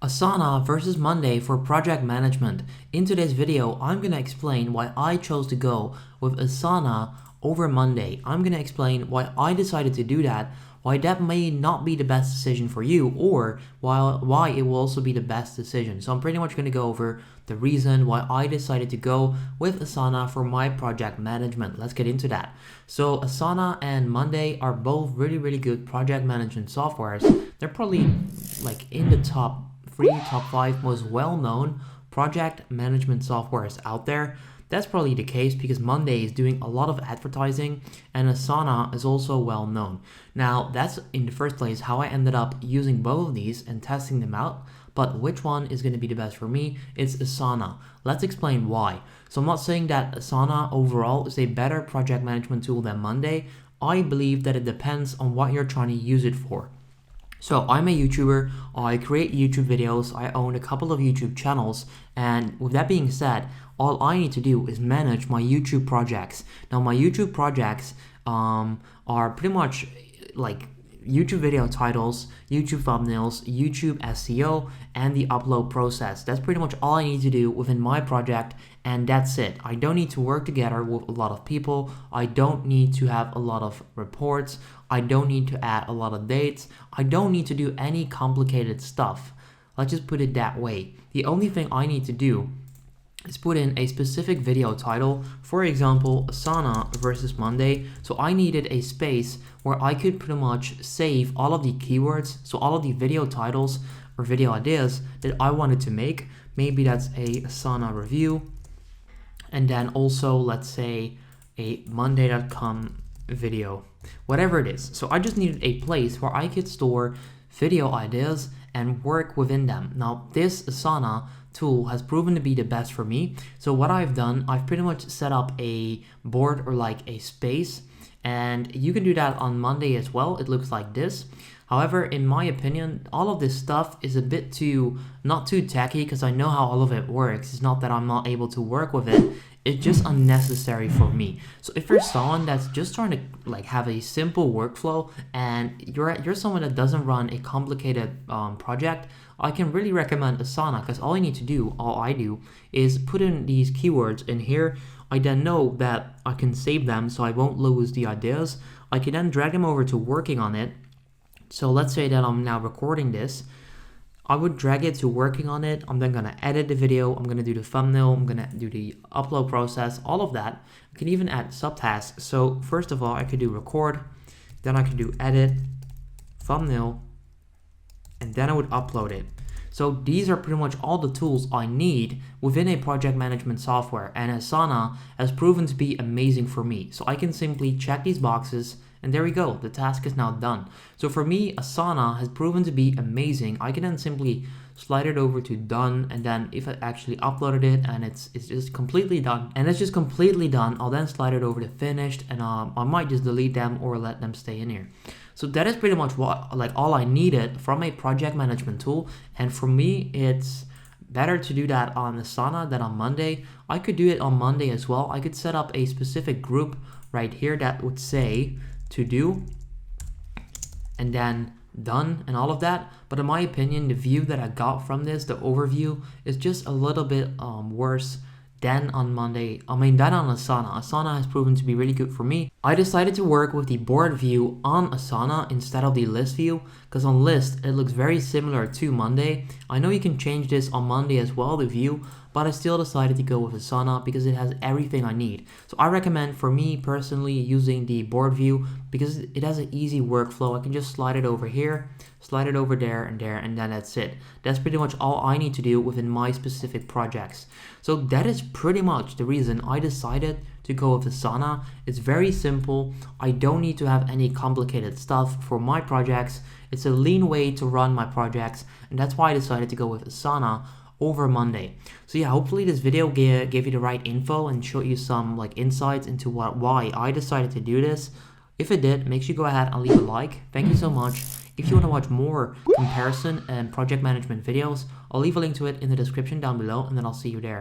Asana versus Monday for project management. In today's video, I'm going to explain why I chose to go with Asana over Monday. I'm going to explain why I decided to do that, why that may not be the best decision for you, or why it will also be the best decision. So I'm pretty much going to go over the reason why I decided to go with Asana for my project management. Let's get into that. So Asana and Monday are both really good project management softwares. They're probably like in the top top 5 most well-known project management softwares out there. That's probably the case because Monday is doing a lot of advertising and Asana is also well known. Now, that's in the first place how I ended up using both of these and testing them out. But which one is going to be the best for me? It's Asana. Let's explain why. So I'm not saying that Asana overall is a better project management tool than Monday. I believe that it depends on what you're trying to use it for. So I'm a YouTuber, I create YouTube videos, I own a couple of YouTube channels, and with that being said, all I need to do is manage my YouTube projects. Now my YouTube projects are pretty much like YouTube video titles, YouTube thumbnails, YouTube SEO, and the upload process. That's pretty much all I need to do within my project, and that's it. I don't need to work together with a lot of people. I don't need to have a lot of reports. I don't need to add a lot of dates. I don't need to do any complicated stuff. Let's just put it that way. The only thing I need to do is put in a specific video title, for example, Asana versus Monday. So I needed a space where I could pretty much save all of the keywords, so all of the video titles or video ideas that I wanted to make. Maybe that's a Asana review, and then also let's say a monday.com video, whatever it is. So I just needed a place where I could store video ideas and work within them. Now this Asana tool has proven to be the best for me. So what I've done, I've pretty much set up a board or like a space, and you can do that on Monday as well. It looks like this. However, in my opinion, all of this stuff is a bit not too tacky because I know how all of it works. It's not that I'm not able to work with it. It's just unnecessary for me. So if you're someone that's just trying to like have a simple workflow and you're someone that doesn't run a complicated project, I can really recommend Asana because all I do is put in these keywords in here. I then know that I can save them so I won't lose the ideas. I can then drag them over to working on it. So let's say that I'm now recording this. I would drag it to working on it. I'm then gonna edit the video. I'm gonna do the thumbnail. I'm gonna do the upload process, all of that. I can even add subtasks. So first of all, I could do record, then I could do edit, thumbnail, and then I would upload it. So these are pretty much all the tools I need within a project management software, and Asana has proven to be amazing for me. So I can simply check these boxes, and there we go, the task is now done. So for me, Asana has proven to be amazing. I can then simply slide it over to done, and then if I actually uploaded it and it's just completely done, I'll then slide it over to finished, and I might just delete them or let them stay in here. So that is pretty much all I needed from a project management tool, and for me, it's better to do that on Asana than on Monday. I could do it on Monday as well. I could set up a specific group right here that would say to do and then done and all of that, but in my opinion, the view that I got from this, the overview, is just a little bit worse than on Monday. Than on Asana. Asana has proven to be really good for me. I decided to work with the board view on Asana instead of the list view because on list it looks very similar to Monday. I know you can change this on Monday as well, the view, but I still decided to go with Asana because it has everything I need. So I recommend, for me personally, using the board view because it has an easy workflow. I can just slide it over here, slide it over there, and then that's it. That's pretty much all I need to do within my specific projects. So that is pretty much the reason I decided to go with Asana. It's very simple. I don't need to have any complicated stuff for my projects. It's a lean way to run my projects, and that's why I decided to go with Asana over Monday. So yeah, hopefully this video gave you the right info and showed you some like insights into why I decided to do this. If it did, make sure you go ahead and leave a like. Thank you so much. If you want to watch more comparison and project management videos, I'll leave a link to it in the description down below, and then I'll see you there.